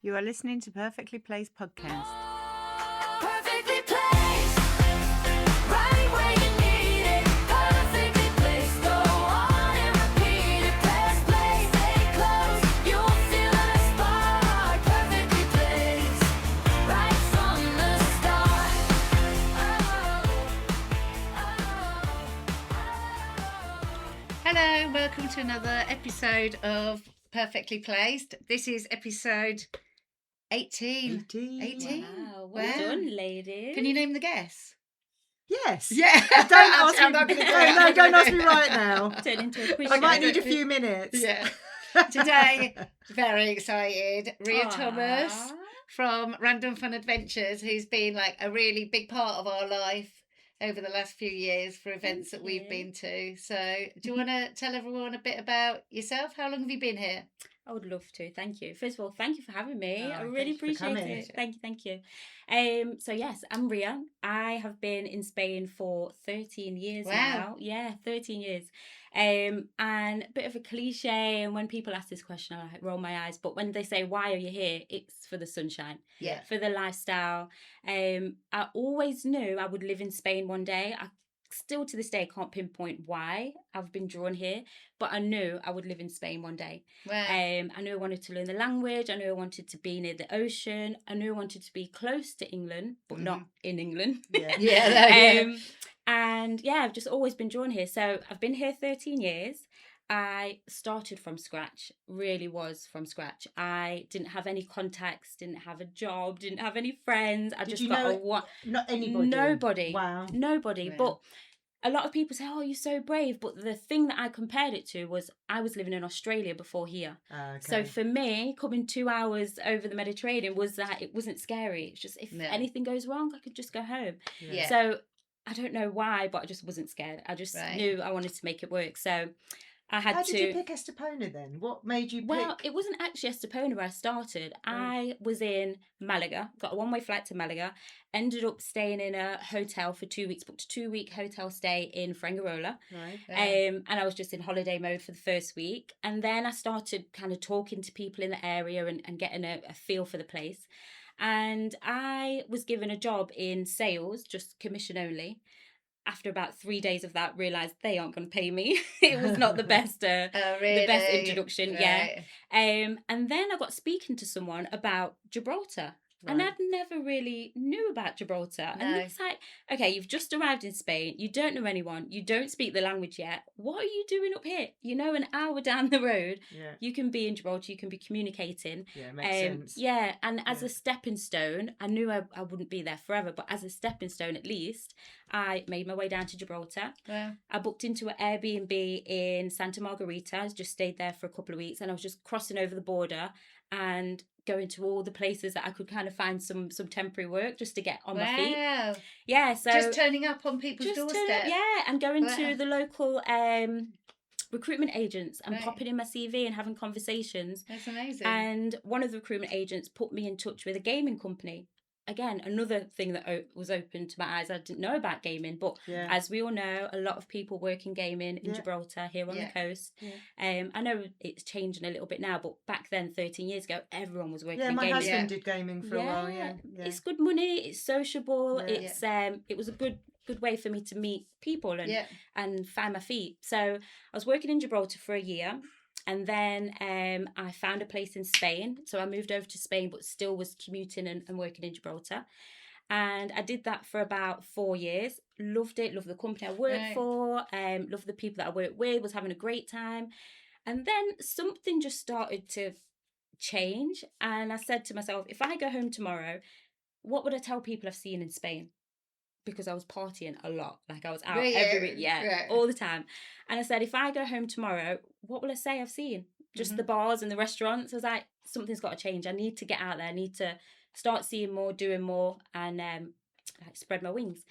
You are listening to Perfectly Placed Podcast. Perfectly placed, right where you need it. Perfectly placed, go on and repeat it. Press play, stay close, you'll feel the spark. Perfectly placed, right from the start. Hello, welcome to another episode of Perfectly Placed. This is episode 18. 18. Wow, well done, ladies. Can you name the guests? Yes. Yeah. Don't ask I'm me. not gonna do it. No, don't ask me right now. Turn into a quiz. I might show. need a few minutes. Yeah. Today, very excited. Ria Aw. Thomas from Random Fun Adventures, who's been like a really big part of our life over the last few years for events Thank that we've you. been to. So do you want to tell everyone a bit about yourself? How long have you been here? I would love to. Thank you. First of all, thank you for having me. Oh, I really thanks for appreciate coming. it. Thank you. So yes, I'm Ria. I have been in Spain for 13 years Wow. now. Yeah, 13 years. And a bit of a cliche, and when people ask this question, I like roll my eyes. But when they say, "Why are you here?" it's for the sunshine, Yeah. for the lifestyle. I always knew I would live in Spain one day. I still to this day can't pinpoint why I've been drawn here, but I knew I would live in Spain one day. Wow. I knew I wanted to learn the language. I knew I wanted to be near the ocean. I knew I wanted to be close to England, but not in England. Yeah. Yeah. And yeah, I've just always been drawn here. So I've been here 13 years. I started from scratch, really was from scratch. I didn't have any contacts, didn't have a job, didn't have any friends. I Did just you got know a what? Not anybody. Nobody. Wow. Nobody. Wow. But a lot of people say, "Oh, you're so brave." But the thing that I compared it to was I was living in Australia before here. Okay. So for me, coming 2 hours over the Mediterranean was that it wasn't scary. It's just if No. anything goes wrong, I could just go home. Yeah. So I don't know why, but I just wasn't scared. I just Right. knew I wanted to make it work. So I had How to. did you pick Estepona then? What made you Well, pick? it wasn't actually Estepona where I started. I was in Malaga, got a one-way flight to Malaga, ended up staying in a hotel for 2 weeks, booked a 2-week hotel stay in Fuengirola. Right. And I was just in holiday mode for the first week. And then I started kind of talking to people in the area and getting a feel for the place. And I was given a job in sales, just commission only. After about 3 days of that, realised they aren't going to pay me. It was not the best Oh, really? the best introduction, yeah. Right. And then I got speaking to someone about Gibraltar. And Right. I'd never really knew about Gibraltar. No. And it's like, okay, you've just arrived in Spain. You don't know anyone. You don't speak the language yet. What are you doing up here? You know, an hour down the road, Yeah. you can be in Gibraltar. You can be communicating. Yeah. Makes sense. Yeah, and as Yeah. a stepping stone, I knew I wouldn't be there forever, but as a stepping stone at least, I made my way down to Gibraltar. Wow. I booked into an Airbnb in Santa Margarita. I just stayed there for a couple of weeks, and I was just crossing over the border and going to all the places that I could kind of find some temporary work just to get on my feet. Wow. Yeah, so Just turning up on people's just doorstep. turn up, yeah, and going Wow. to the local recruitment agents and Right. popping in my CV and having conversations. That's amazing. And one of the recruitment agents put me in touch with a gaming company. Again, another thing that was open to my eyes. I didn't know about gaming, but Yeah. as we all know, a lot of people work in gaming in Yeah. Gibraltar, here on Yeah. the coast. Yeah. I know it's changing a little bit now, but back then, 13 years ago, everyone was working Yeah. in My gaming. husband did gaming for a while. Yeah. Yeah. It's good money, it's sociable, Yeah. it's it was a good way for me to meet people and Yeah. and find my feet. So I was working in Gibraltar for a year, and then I found a place in Spain. So I moved over to Spain, but still was commuting and working in Gibraltar. And I did that for about 4 years. Loved it, loved the company I worked Right. for, loved the people that I worked with, was having a great time. And then something just started to change. And I said to myself, if I go home tomorrow, what would I tell people I've seen in Spain? Because I was partying a lot. Like I was out Really? every week, Right. all the time. And I said, if I go home tomorrow, what will I say I've seen? Just the bars and the restaurants. I was like, something's got to change. I need to get out there. I need to start seeing more, doing more, and like spread my wings.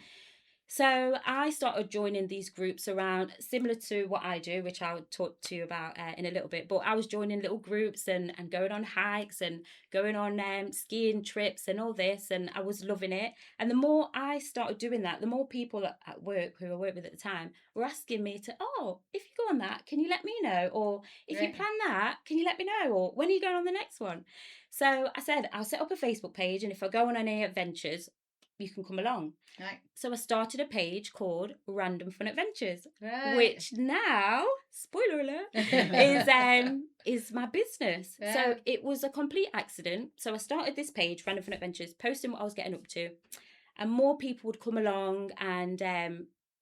So I started joining these groups around, similar to what I do, which I'll talk to you about in a little bit. But I was joining little groups and going on hikes and going on skiing trips and all this. And I was loving it. And the more I started doing that, the more people at work, who I worked with at the time, were asking me to, oh, if you go on that, can you let me know? Or if you plan that, can you let me know? Or when are you going on the next one? So I said, I'll set up a Facebook page. And if I go on any adventures, you can come along. Right. So I started a page called Random Fun Adventures, Right. which now, spoiler alert, is my business. Yeah. So it was a complete accident. So I started this page, Random Fun Adventures, posting what I was getting up to, and more people would come along and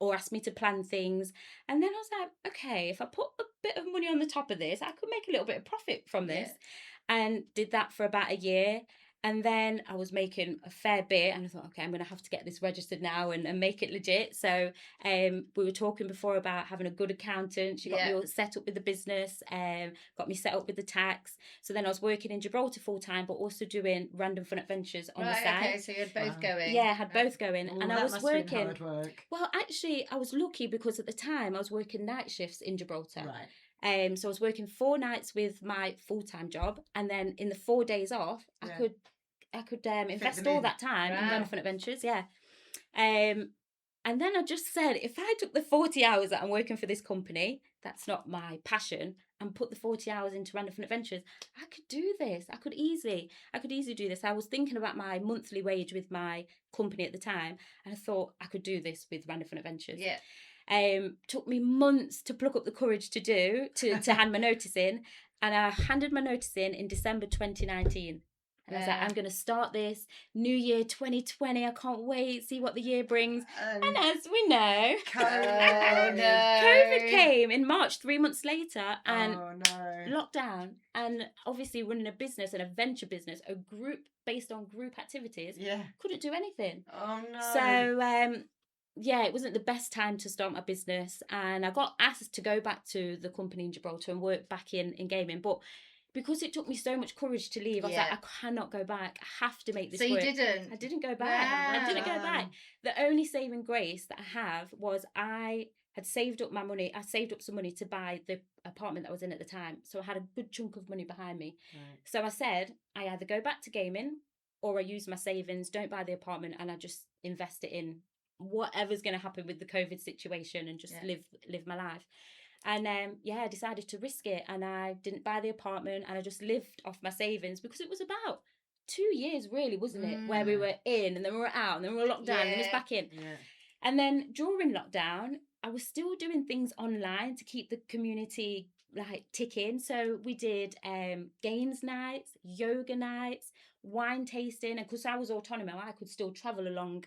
or ask me to plan things. And then I was like, okay, if I put a bit of money on the top of this, I could make a little bit of profit from this. And did that for about a year. And then I was making a fair bit, and I thought, okay, I'm going to have to get this registered now and make it legit. So we were talking before about having a good accountant. She got me all set up with the business, got me set up with the tax. So then I was working in Gibraltar full time, but also doing Random Fun Adventures on the side. Okay, so you had both going. Yeah, I had both going. Ooh, and I that was must have been working. hard work. Well, actually, I was lucky because at the time I was working night shifts in Gibraltar. Right. So I was working 4 nights with my full-time job, and then in the 4 days off, I could invest all that time in Random Fun Adventures. And then I just said, if I took the 40 hours that I'm working for this company, that's not my passion, and put the 40 hours into Random Fun Adventures, I could do this. I could easily do this. I was thinking about my monthly wage with my company at the time, and I thought I could do this with Random Fun Adventures. Took me months to pluck up the courage to hand my notice in, and I handed my notice in December 2019. And I was like, I'm going to start this new year 2020. I can't wait, see what the year brings. And as we know, COVID came in March, 3 months later, and lockdown. And obviously running a business, an adventure business, a group based on group activities, couldn't do anything. Oh no. So it wasn't the best time to start my business, and I got asked to go back to the company in Gibraltar and work back in gaming, but because it took me so much courage to leave, I was like, I cannot go back. I have to make this work. So you didn't? I didn't go back. Wow. I didn't go back. The only saving grace that I have was I had saved up my money. I saved up some money to buy the apartment that I was in at the time. So I had a good chunk of money behind me. Right. So I said, I either go back to gaming or I use my savings, don't buy the apartment, and I just invest it in whatever's going to happen with the COVID situation and just live my life. And I decided to risk it, and I didn't buy the apartment, and I just lived off my savings, because it was about 2 years, really, wasn't it? Where we were in, and then we were out, and then we were locked down, and then we was back in. Yeah. And then during lockdown, I was still doing things online to keep the community ticking. So we did games nights, yoga nights, wine tasting, and because I was autonomous, I could still travel along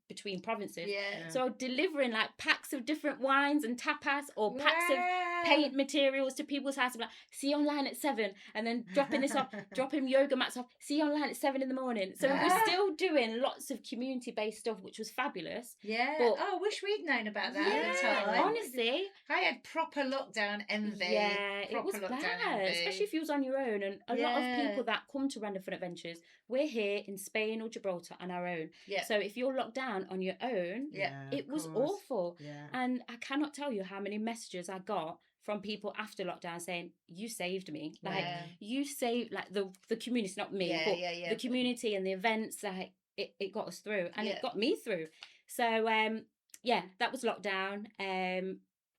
between provinces. So I was delivering packs of different wines and tapas, or packs of paint materials to people's houses. Like, see you online at 7, and then dropping this off, dropping yoga mats off. See you online at 7 in the morning. So we're still doing lots of community-based stuff, which was fabulous. But, I wish we'd known about that at the time. Honestly, I had proper lockdown envy. It was bad, especially if you was on your own. And a lot of people that come to Random Fun Adventures, we're here in Spain or Gibraltar on our own. So if you're locked down on your own, it was awful. And I cannot tell you how many messages I got from people after lockdown saying, you saved me. You saved the community, not me, but the community and the events, it got us through, and it got me through. So that was lockdown.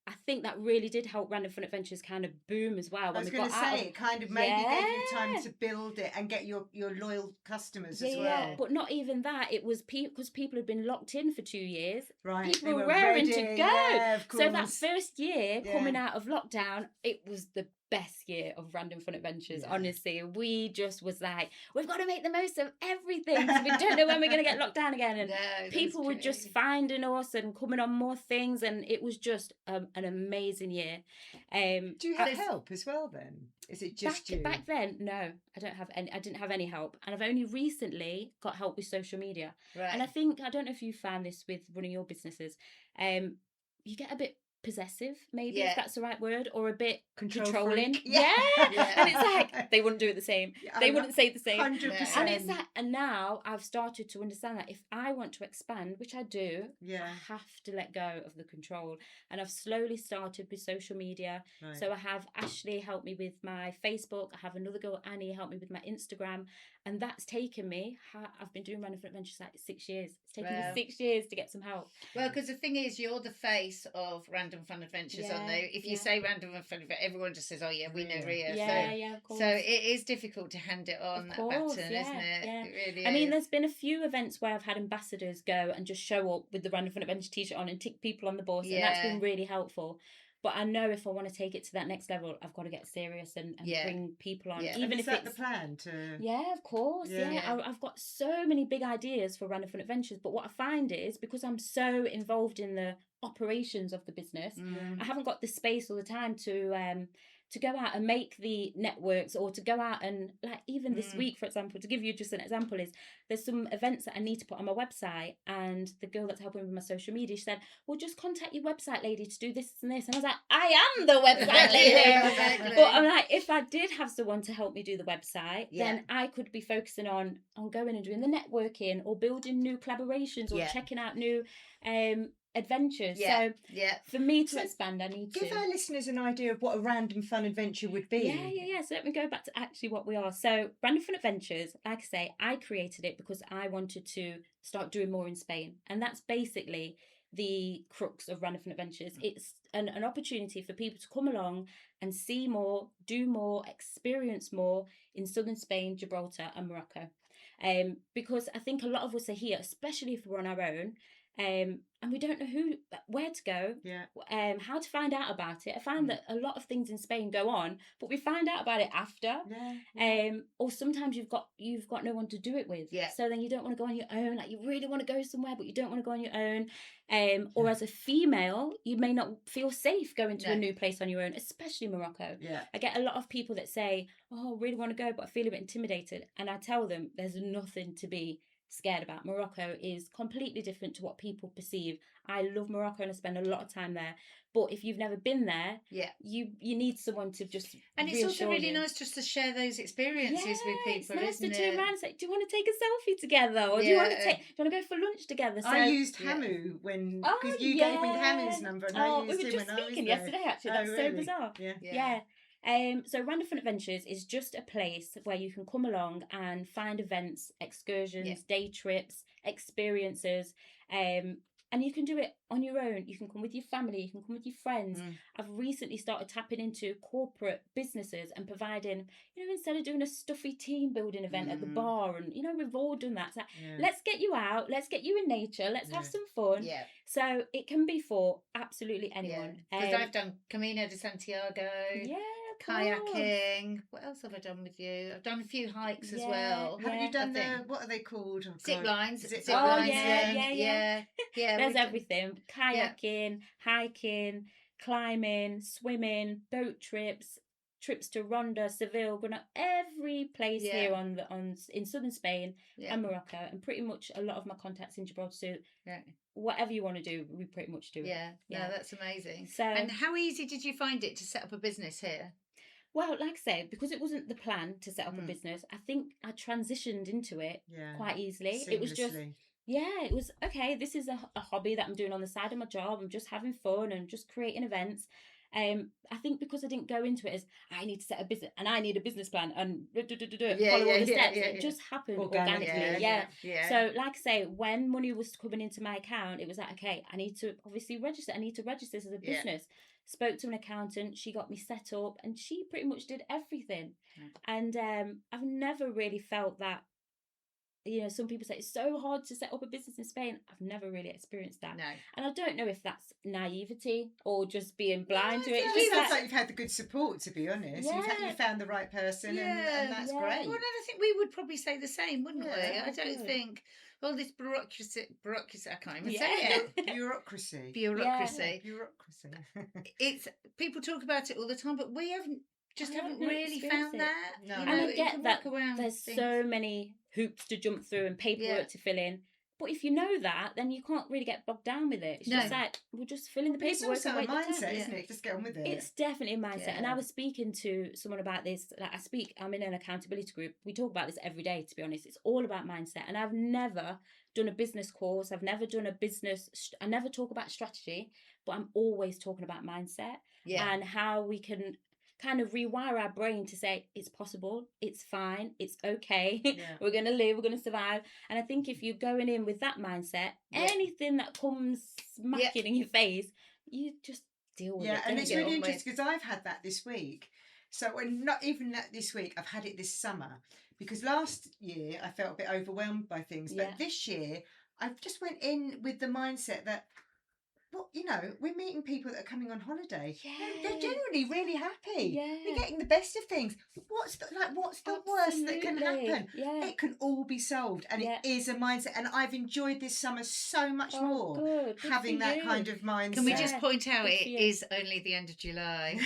I think that really did help Random Fun Adventures kind of boom as well. I was going to say, it kind of maybe gave you time to build it and get your loyal customers as well. Yeah, but not even that. It was because people had been locked in for 2 years. Right. People were raring to go. Yeah, of course. So that first year coming out of lockdown, it was the best year of Random Fun Adventures. Honestly, we just was like, we've got to make the most of everything, so we don't know when we're going to get locked down again. And people were just finding us and coming on more things, and it was just an amazing year. Do you have help as well then? Is it just you? Back then, no, I didn't have any help, and I've only recently got help with social media. Right. And I don't know if you found this with running your businesses, you get a bit possessive, maybe, Yeah. if that's the right word, or a bit Control controlling. freak. Yeah. Yeah. And it's like, they wouldn't do it the same. They wouldn't say the same. 100%. And it's that, and now I've started to understand that if I want to expand, which I do, Yeah. I have to let go of the control. And I've slowly started with social media. Right. So I have Ashley help me with my Facebook. I have another girl, Annie, help me with my Instagram. And that's taken me, I've been doing Random Fun Adventures like 6 years. It's taken Wow. me 6 years to get some help. Well, because the thing is, you're the face of Random Fun Adventures on Yeah, there. If you yeah. say Random Fun Adventures, everyone just says, "Oh yeah, we know Ria." Yeah, of course. So it is difficult to hand it on that course, baton, yeah, isn't it? yeah. It really I mean, is. there's been a few events where I've had ambassadors go and just show up with the Random Fun Adventure t-shirt on and tick people on the bus, and that's Yeah. been really helpful. But I know if I want to take it to that next level, I've got to get serious and Yeah. bring people on, Yeah. And even is if that it's the plan to? yeah, of course. Yeah. Yeah. I've got so many big ideas for Random Fun Adventures, but what I find is because I'm so involved in the operations of the business, Mm. I haven't got the space all the time to go out and make the networks, or to go out and, like, even this Mm. week, for example, to give you just an example, is there's some events that I need to put on my website, and the girl that's helping with my social media, she said, well, just contact your website lady to do this and this, and I was like, I am the website lady. Yeah, exactly. But I'm like, if I did have someone to help me do the website, Yeah. then I could be focusing on going and doing the networking, or building new collaborations, or Yeah. checking out new adventures. Yeah. So Yeah. for me to So expand, I need Give to. our listeners an idea of what a random fun adventure would be. Yeah. So let me go back to actually what we are. So Random Fun Adventures, like I say, I created it because I wanted to start doing more in Spain. And that's basically the crux of Random Fun Adventures. It's an opportunity for people to come along and see more, do more, experience more in southern Spain, Gibraltar and Morocco. Because I think a lot of us are here, especially if we're on our own, and we don't know where to go, Yeah. how to find out about it. I found that a lot of things in Spain go on, but we find out about it after. Yeah. Or sometimes you've got no one to do it with. Yeah. So then you don't want to go on your own. Like, you really want to go somewhere, but you don't want to go on your own. Or as a female, you may not feel safe going to a No. new place on your own, especially Morocco. Yeah. I get a lot of people that say, oh, I really want to go, but I feel a bit intimidated. And I tell them there's nothing to be scared about. Morocco is completely different to what people perceive. I love Morocco and I spend a lot of time there. But if you've never been there, Yeah. you need someone to just And it's also reassure really you. nice just to share those experiences with people, it's nice isn't to turn it? around and say, do you want to take a selfie together? Or do you want to Yeah. go for lunch together? So, I used Yeah. Hamu when, Oh, because you gave me yeah. Hamu's number and Oh, I we used were him just when I was speaking there. yesterday, actually. Oh, That's so really? bizarre. Yeah. Yeah. So Random Fun Adventures is just a place where you can come along and find events, excursions, Yeah. day trips, experiences, and you can do it on your own. You can come with your family, you can come with your friends. Mm. I've recently started tapping into corporate businesses and providing, instead of doing a stuffy team building event at the bar, and we've all done that. It's like, Yeah. let's get you out, let's get you in nature, let's have Yeah. some fun. Yeah. So it can be for absolutely anyone. Because I've done Camino de Santiago, yeah, of course. kayaking. What else have I done with you? I've done a few hikes as Yeah, well. Have you I done think. what are they called? Oh, Zip God. lines. Zip Zip Oh, lines. yeah. Yeah. There's we've done- everything: kayaking, hiking, climbing, swimming, boat trips to Ronda, Seville, Granada, every place Yeah. here in southern Spain Yeah. and Morocco, and pretty much a lot of my contacts in Gibraltar. So Yeah. whatever you want to do, we pretty much do it. Yeah. No, Yeah. that's amazing. So- and how easy did you find it to set up a business here? Well, like I said, because it wasn't the plan to set up a Mm. business, I think I transitioned into it Yeah. quite easily. It was just, Seamlessly. it was okay. This is a hobby that I'm doing on the side of my job. I'm just having fun and just creating events. I think because I didn't go into it as I need to set a business and I need a business plan and follow all the steps. It just happened organically. Yeah. So, like I say, when money was coming into my account, it was like, okay, I need to obviously register. I need to register this as a Yeah. business. Spoke to an accountant. She got me set up, and she pretty much did everything. And I've never really felt that. Some people say it's so hard to set up a business in Spain. I've never really experienced that. No. And I don't know if that's naivety or just being blind to it. It It's just just sounds that- like you've had the good support, to be honest. Yeah. You found the right person, Yeah. and that's Yeah. great. Well, and I think we would probably say the same, wouldn't we? Yeah, I don't good. think all this bureaucracy. I can't even Yeah. say it. Bureaucracy. Bureaucracy. Bureaucracy. It's people talk about it all the time, but we haven't haven't really experienced found it. that. No. You And know, I you get can that work around there's things. so many hoops to jump through and paperwork Yeah. to fill in. But if you know that, then you can't really get bogged down with it. It's just No. like, we'll just fill in the But it's paperwork also and a wait the mindset, time. isn't it? Just get on with it. It's definitely a mindset. And I Yeah. was speaking to someone about this. Like I'm in an accountability group. We talk about this every day, to be honest. It's all about mindset. And I've never done a business course. I never talk about strategy, but I'm always talking about mindset Yeah. and how we can kind of rewire our brain to say it's possible, it's fine, it's okay. Yeah. We're going to live, we're going to survive. And I think if you're going in with that mindset, Yeah. anything that comes smacking in your face, you just deal with Yeah, it. and don't it's you? really on with. interesting because I've had that this week. So, when not even that this week, I've had it this summer because last year I felt a bit overwhelmed by things, but Yeah. this year I just went in with the mindset that, well, you know, we're meeting people that are coming on holiday. They're Yeah. generally really happy. Yeah. We're getting the best of things. What's the worst that can Absolutely. happen? Yeah. It can all be solved, and Yeah. it is a mindset. And I've enjoyed this summer so much Oh, more good. Good having for that you. kind of mindset. Can we Yeah. just point out Good it for you. is only the end of July?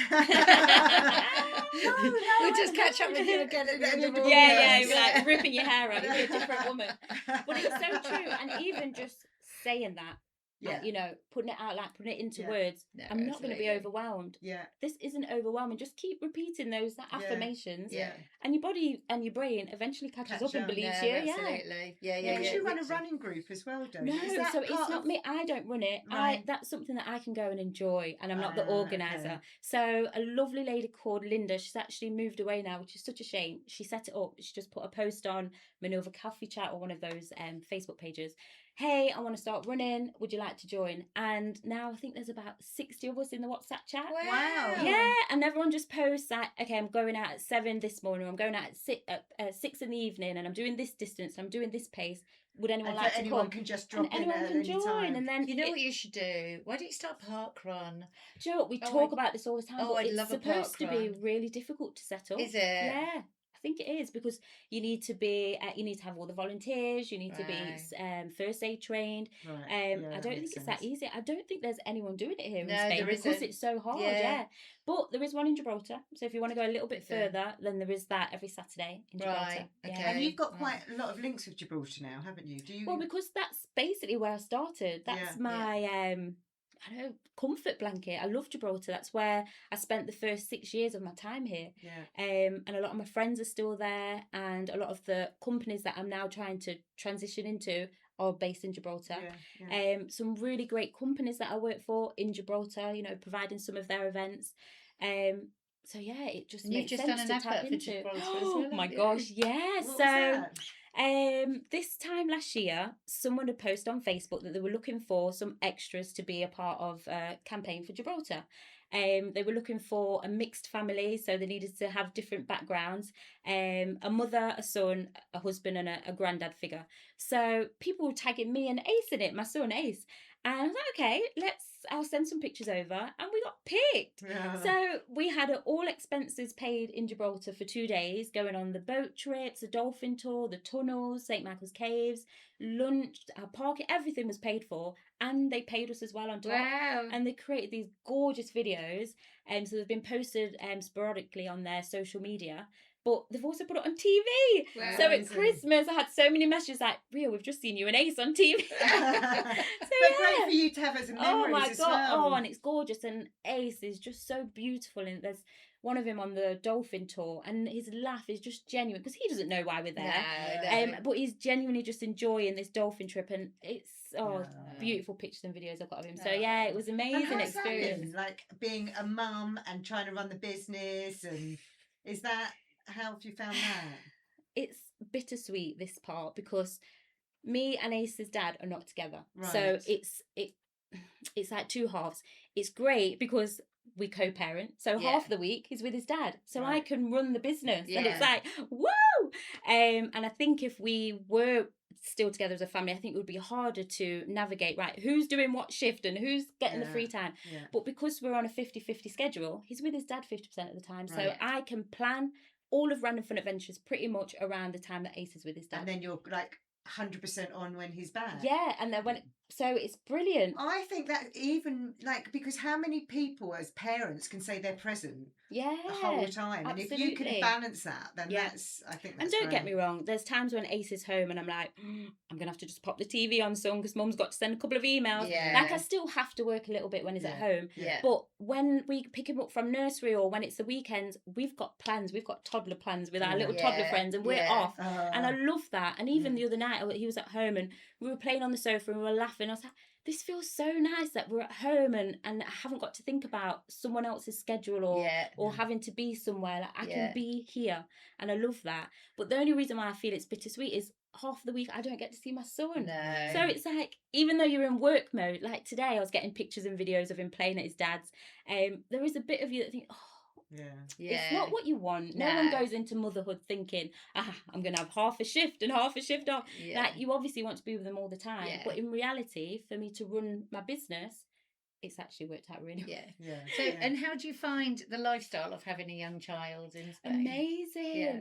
No, We'll just catch up with you again at the end of August. Yeah, you're like ripping your hair out. You'll be a different woman. But it's so true. And even just saying that, Yeah. you know, putting it out, like putting it into Yeah. words, No, I'm not going to be absolutely. overwhelmed. Yeah, This isn't overwhelming. Just keep repeating those affirmations, Yeah. and your body and your brain eventually catches Catch up and up. believes No, you. absolutely. Yeah, Yeah, because you run a literally. running group as well, don't No, you? Is that so it's part not of- me. I don't run it. Right. That's something that I can go and enjoy, and I'm not the Ah, organizer. okay. So a lovely lady called Linda, she's actually moved away now, which is such a shame. She set it up. She just put a post on Minerva Coffee Chat or one of those Facebook pages. Hey, I want to start running. Would you like to join? And now I think there's about 60 of us in the WhatsApp chat. Wow. Yeah, and everyone just posts like, okay, I'm going out at 7 this morning, or I'm going out at 6 in the evening, and I'm doing this distance, I'm doing this pace. Would anyone And like to anyone come? can just drop And in anyone at can any join, time. and then You know what you should do? Why don't you start park run? do you know what? We Oh, talk I- about this all the time, oh, but I'd it's love a supposed to park be run. really difficult to set up. Is it? Yeah, I think it is, because you need to have all the volunteers, you need to be first aid trained. Right. I yeah, don't that think makes it's that sense. easy. I don't think there's anyone doing it here No, in Spain there because isn't. it's so hard. Yeah. Yeah, but there is one in Gibraltar. So if you want to go a little bit Okay. further, then there is that every Saturday in Gibraltar. Right, Yeah. okay. And you've got Right. quite a lot of links with Gibraltar now, haven't you? Do you? Well, because that's basically where I started. That's Yeah. my I don't know, comfort blanket. I love Gibraltar. That's where I spent the first 6 years of my time here. yeah. And a lot of my friends are still there, and a lot of the companies that I'm now trying to transition into are based in Gibraltar. Yeah. Some really great companies that I work for in Gibraltar, you know, providing some of their events. So yeah, it just And you've makes just sense done to an tap advert for into. Gibraltar as Oh well, my haven't you? gosh, yeah. What was So that? this time last year, someone had posted on Facebook that they were looking for some extras to be a part of a campaign for Gibraltar. They were looking for a mixed family, so they needed to have different backgrounds, a mother, a son, a husband, and a granddad figure. So people were tagging me and Ace in it, my son Ace. And I was like, okay, I'll send some pictures over. And we got picked. Yeah. So we had all expenses paid in Gibraltar for 2 days, going on the boat trips, the dolphin tour, the tunnels, St. Michael's Caves, lunch, our parking, everything was paid for. And they paid us as well on top. Wow. And they created these gorgeous videos. So they've been posted sporadically on their social media. But they've also put it on TV. Wow. So at Amazing. Christmas, I had so many messages like, Ria, we've just seen you and Ace on TV. But great for you to have as a memories Oh my as god! well. Oh, and it's gorgeous. And Ace is just so beautiful. And there's one of him on the dolphin tour, and his laugh is just genuine because he doesn't know why we're there. No. But he's genuinely just enjoying this dolphin trip, and it's Yeah. beautiful pictures and videos I've got of him. So yeah, it was an And amazing how's that experience. been? Like being a mum and trying to run the business, and is that how have you found that? It's bittersweet, this part, because me and Ace's dad are not together. So Right. it's like two halves. It's great because we co-parent, so Yeah. half the week he's with his dad, so I Right. can run the business, and it's Yeah. like woo. And I think if we were still together as a family, I think it would be harder to navigate, right, who's doing what shift and who's getting the Yeah. free time. Yeah. But because we're on a 50-50 schedule, he's with his dad 50% of the time, so Right. I can plan all of Random Fun Adventures pretty much around the time that Ace is with his dad. And then you're like 100% on when he's back. Yeah, and then so it's brilliant. I think that even like, because how many people as parents can say they're present Yeah, the whole time. And if you can absolutely. balance that, then Yeah. I think And that's don't get great. me wrong, there's times when Ace is home and I'm like, I'm going to have to just pop the TV on son because mum's got to send a couple of emails. Yeah. Like, I still have to work a little bit when he's at home. Yeah. But when we pick him up from nursery or when it's the weekends, we've got plans. We've got toddler plans with our little toddler friends and we're off. And I love that. And even the other night, he was at home and we were playing on the sofa and we were laughing. I was like, this feels so nice that we're at home and I haven't got to think about someone else's schedule or having to be somewhere. Like, I can be here. And I love that. But the only reason why I feel it's bittersweet is half the week I don't get to see my son. No. So it's like, even though you're in work mode, like today I was getting pictures and videos of him playing at his dad's. There is a bit of you that think, oh, it's not what you want. No one goes into motherhood thinking, I'm going to have half a shift and half a shift off. Like, you obviously want to be with them all the time. But in reality, for me to run my business, it's actually worked out really well. So, and how do you find the lifestyle of having a young child in Spain?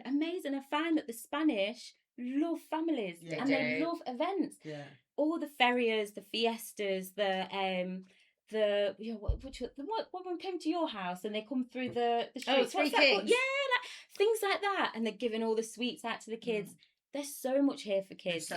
Amazing. I find that the Spanish love families and they love events. All the ferias, the fiestas, what one came to your house and they come through the streets. Three Kings. Like things like that, and they're giving all the sweets out to the kids. There's so much here for kids. So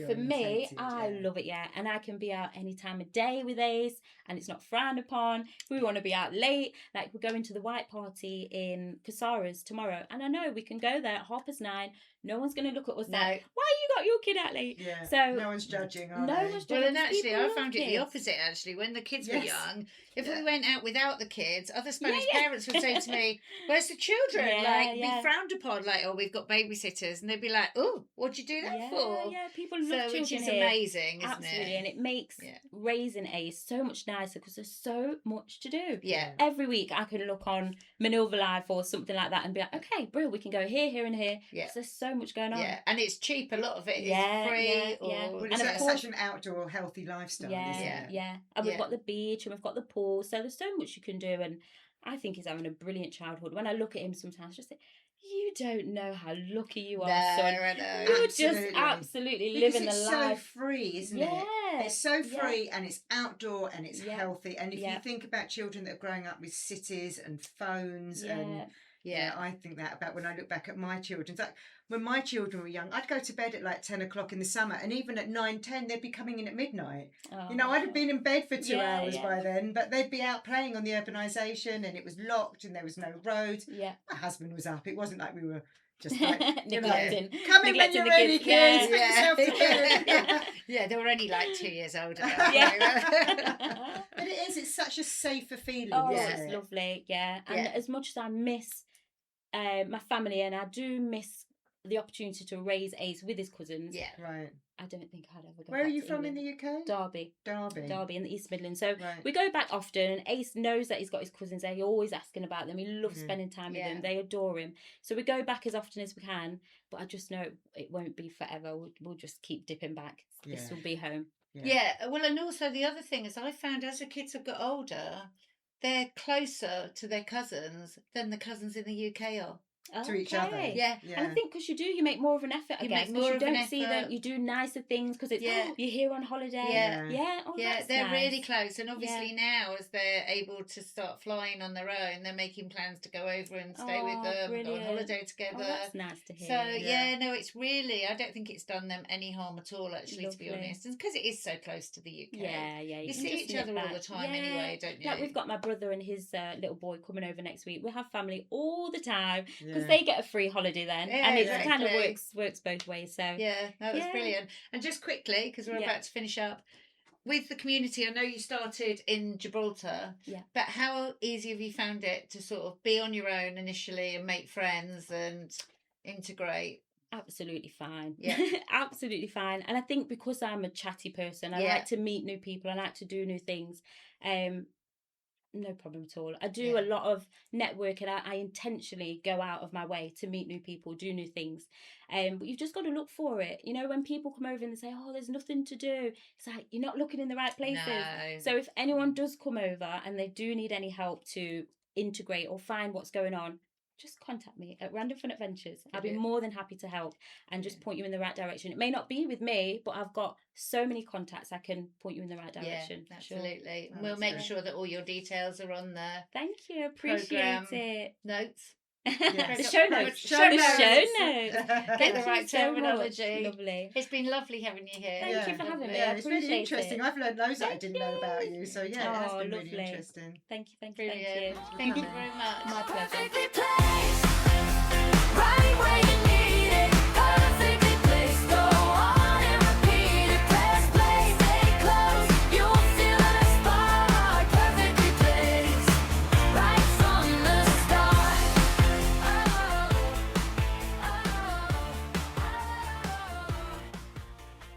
for me, I love it, and I can be out any time of day with Ace, and it's not frowned upon. If we want to be out late, like we're going to the white party in Casares tomorrow, and I know we can go there at 9:30. No one's going to look at us like, why you got your kid out late? So no one's judging, are no they? one's judging. Well, and actually, People I love found it the kids. opposite, actually. When the kids were young, if we went out without the kids, other Spanish parents would say to me, where's the children? Be frowned upon, like, oh, we've got babysitters. And they'd be like, oh, what'd you do that for? Yeah, people love children which is here. amazing, isn't Absolutely, it? and it makes raising Ace so much nicer because there's so much to do. Yeah. Every week I can look on Maneuver Life or something like that and be like, okay, bro, we can go here, here, and here. Yeah. There's so much going on. Yeah, and it's cheap. A lot of it is free. Well, And it's of course- such an outdoor, healthy lifestyle, isn't it? And we've got the beach and we've got the pool, so there's so much you can do. And I think he's having a brilliant childhood. When I look at him sometimes, I just think, you don't know how lucky you are, son. I know. You're just absolutely living because the it's life. so free, isn't it? It's so free and it's outdoor and it's healthy. And if you think about children that are growing up with cities and phones and I think that about when I look back at my children. It's like when my children were young, I'd go to bed at like 10 o'clock in the summer, and even at 9:10 they'd be coming in at midnight. You know, I'd have been in bed for 2 hours by then, but they'd be out playing on the urbanisation, and it was locked and there was no road. My husband was up. It wasn't like we were just like neglecting. Come in when you're ready, kids. Put yourself to bed. They were only like 2 years older. But it's such a safer feeling. It's lovely, and as much as I miss my family, and I do miss the opportunity to raise Ace with his cousins. Right. I don't think I'd ever go Where back are you to from England. in the UK? Derby in the East Midlands. So we go back often, and Ace knows that he's got his cousins there. He's always asking about them. He loves spending time with them. They adore him. So we go back as often as we can, but I just know it won't be forever. We'll just keep dipping back. This will be home. Well, and also the other thing is I found as the kids have got older, they're closer to their cousins than the cousins in the UK are. To each other. Yeah. And I think because you make more of an effort, I guess. Because you don't see them, you do nicer things because it's, you're here on holiday. That's they're nice. really close. And obviously now, as they're able to start flying on their own, they're making plans to go over and stay with them, go on holiday together. That's nice to hear. So, it's really, I don't think it's done them any harm at all, actually, to be honest. And because it is so close to the UK. You see each other all the time anyway, don't you? Like, we've got my brother and his little boy coming over next week. We have family all the time because they get a free holiday then, and it kind of works both ways. So that was brilliant. And just quickly, because we're about to finish up, with the community, I know you started in Gibraltar, but how easy have you found it to sort of be on your own initially and make friends and integrate? Absolutely fine. Absolutely fine. And I think because I'm a chatty person, I like to meet new people, I like to do new things. No problem at all. I do a lot of networking. I intentionally go out of my way to meet new people, do new things. But you've just got to look for it. You know, when people come over and they say, oh, there's nothing to do, it's like, you're not looking in the right places. No. So if anyone does come over and they do need any help to integrate or find what's going on, just contact me at Random Fun Adventures. I'll be more than happy to help and just point you in the right direction. It may not be with me, but I've got so many contacts I can point you in the right direction. Yeah, absolutely. Sure. We'll make sure that all your details are on the Thank you. Appreciate it. notes. Yes. The show notes. Show The notes. show notes. Get Thank the you right so terminology. much. Lovely. It's been lovely having you here. Thank you for having me. Yeah, I it's really appreciate interesting. it. I've learned loads that I Thank didn't know about you. you. So yeah, it has Oh, been lovely. really interesting. Thank you. Brilliant. Thank you very much. My pleasure. Perfectly placed, right where you need